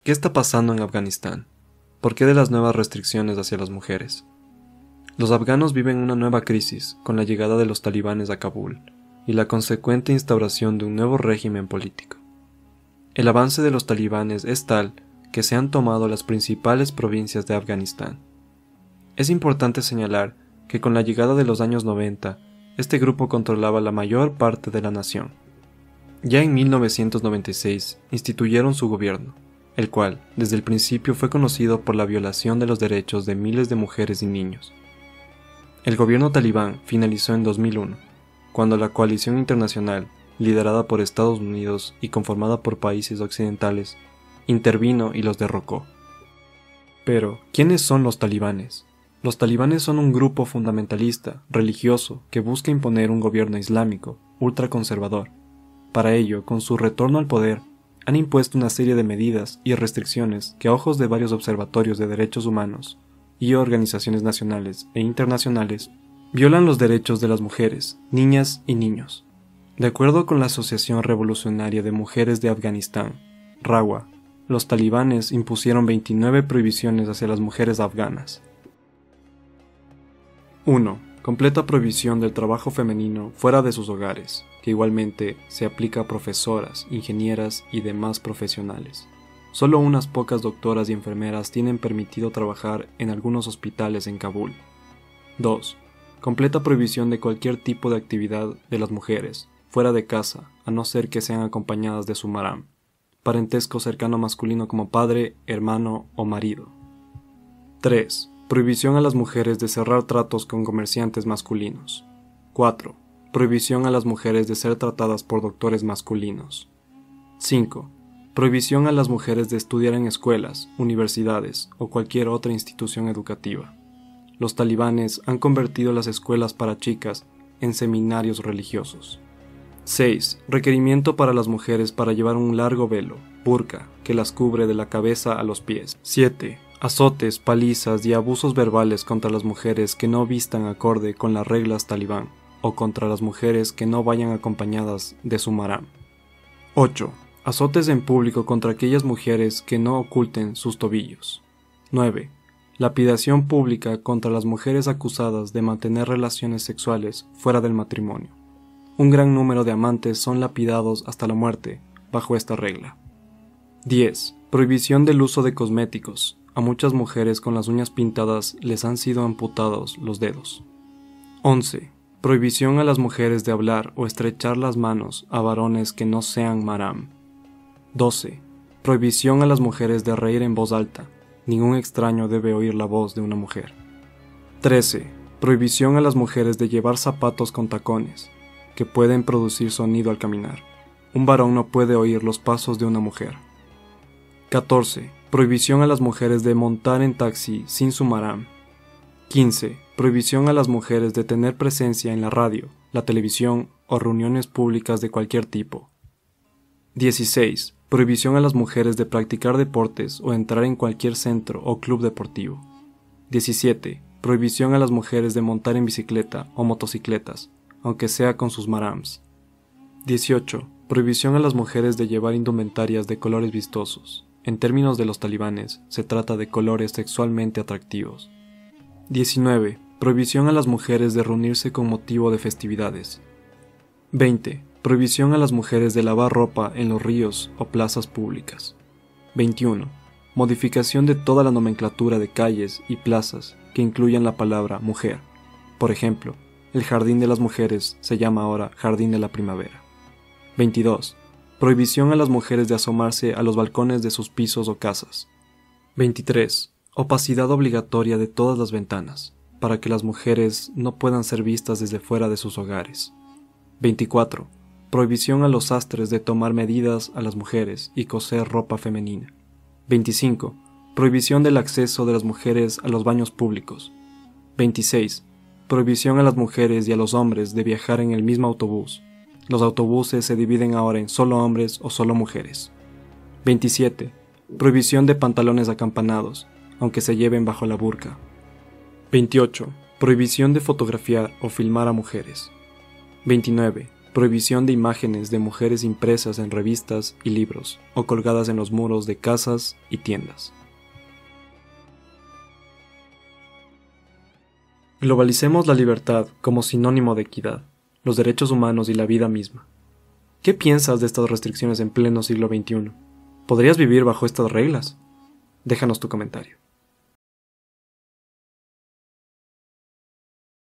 ¿Qué está pasando en Afganistán? ¿Por qué de las nuevas restricciones hacia las mujeres? Los afganos viven una nueva crisis con la llegada de los talibanes a Kabul y la consecuente instauración de un nuevo régimen político. El avance de los talibanes es tal que se han tomado las principales provincias de Afganistán. Es importante señalar que con la llegada de los años 90, este grupo controlaba la mayor parte de la nación. Ya en 1996 instituyeron su gobierno, el cual, desde el principio, fue conocido por la violación de los derechos de miles de mujeres y niños. El gobierno talibán finalizó en 2001, cuando la coalición internacional, liderada por Estados Unidos y conformada por países occidentales, intervino y los derrocó. Pero, ¿quiénes son los talibanes? Los talibanes son un grupo fundamentalista, religioso, que busca imponer un gobierno islámico, ultraconservador. Para ello, con su retorno al poder, han impuesto una serie de medidas y restricciones que a ojos de varios observatorios de derechos humanos y organizaciones nacionales e internacionales violan los derechos de las mujeres, niñas y niños. De acuerdo con la Asociación Revolucionaria de Mujeres de Afganistán, RAWA, los talibanes impusieron 29 prohibiciones hacia las mujeres afganas. 1. Completa prohibición del trabajo femenino fuera de sus hogares, que igualmente se aplica a profesoras, ingenieras y demás profesionales. Solo unas pocas doctoras y enfermeras tienen permitido trabajar en algunos hospitales en Kabul. 2. Completa prohibición de cualquier tipo de actividad de las mujeres, fuera de casa, a no ser que sean acompañadas de su maram, parentesco cercano masculino como padre, hermano o marido. 3. Prohibición a las mujeres de cerrar tratos con comerciantes masculinos. 4. Prohibición a las mujeres de ser tratadas por doctores masculinos. 5. Prohibición a las mujeres de estudiar en escuelas, universidades o cualquier otra institución educativa. Los talibanes han convertido las escuelas para chicas en seminarios religiosos. 6. Requerimiento para las mujeres para llevar un largo velo, burka, que las cubre de la cabeza a los pies. 7. Azotes, palizas y abusos verbales contra las mujeres que no vistan acorde con las reglas talibán o contra las mujeres que no vayan acompañadas de su maram. 8. Azotes en público contra aquellas mujeres que no oculten sus tobillos. 9. Lapidación pública contra las mujeres acusadas de mantener relaciones sexuales fuera del matrimonio. Un gran número de amantes son lapidados hasta la muerte bajo esta regla. 10. Prohibición del uso de cosméticos. A muchas mujeres con las uñas pintadas les han sido amputados los dedos. 11. Prohibición a las mujeres de hablar o estrechar las manos a varones que no sean maram. 12. Prohibición a las mujeres de reír en voz alta. Ningún extraño debe oír la voz de una mujer. 13. Prohibición a las mujeres de llevar zapatos con tacones, que pueden producir sonido al caminar. Un varón no puede oír los pasos de una mujer. 14. Prohibición a las mujeres de montar en taxi sin su maram. 15. Prohibición a las mujeres de tener presencia en la radio, la televisión o reuniones públicas de cualquier tipo. 16. Prohibición a las mujeres de practicar deportes o entrar en cualquier centro o club deportivo. 17. Prohibición a las mujeres de montar en bicicleta o motocicletas, aunque sea con sus marams. 18. Prohibición a las mujeres de llevar indumentarias de colores vistosos. En términos de los talibanes, se trata de colores sexualmente atractivos. 19. Prohibición a las mujeres de reunirse con motivo de festividades. 20. Prohibición a las mujeres de lavar ropa en los ríos o plazas públicas. 21. Modificación de toda la nomenclatura de calles y plazas que incluyan la palabra mujer. Por ejemplo, el Jardín de las Mujeres se llama ahora Jardín de la Primavera. 22. Prohibición a las mujeres de asomarse a los balcones de sus pisos o casas. 23. Opacidad obligatoria de todas las ventanas, para que las mujeres no puedan ser vistas desde fuera de sus hogares. 24. Prohibición a los sastres de tomar medidas a las mujeres y coser ropa femenina. 25. Prohibición del acceso de las mujeres a los baños públicos. 26. Prohibición a las mujeres y a los hombres de viajar en el mismo autobús. Los autobuses se dividen ahora en solo hombres o solo mujeres. 27. Prohibición de pantalones acampanados, aunque se lleven bajo la burka. 28. Prohibición de fotografiar o filmar a mujeres. 29. Prohibición de imágenes de mujeres impresas en revistas y libros o colgadas en los muros de casas y tiendas. Globalicemos la libertad como sinónimo de equidad, los derechos humanos y la vida misma. ¿Qué piensas de estas restricciones en pleno siglo XXI? ¿Podrías vivir bajo estas reglas? Déjanos tu comentario.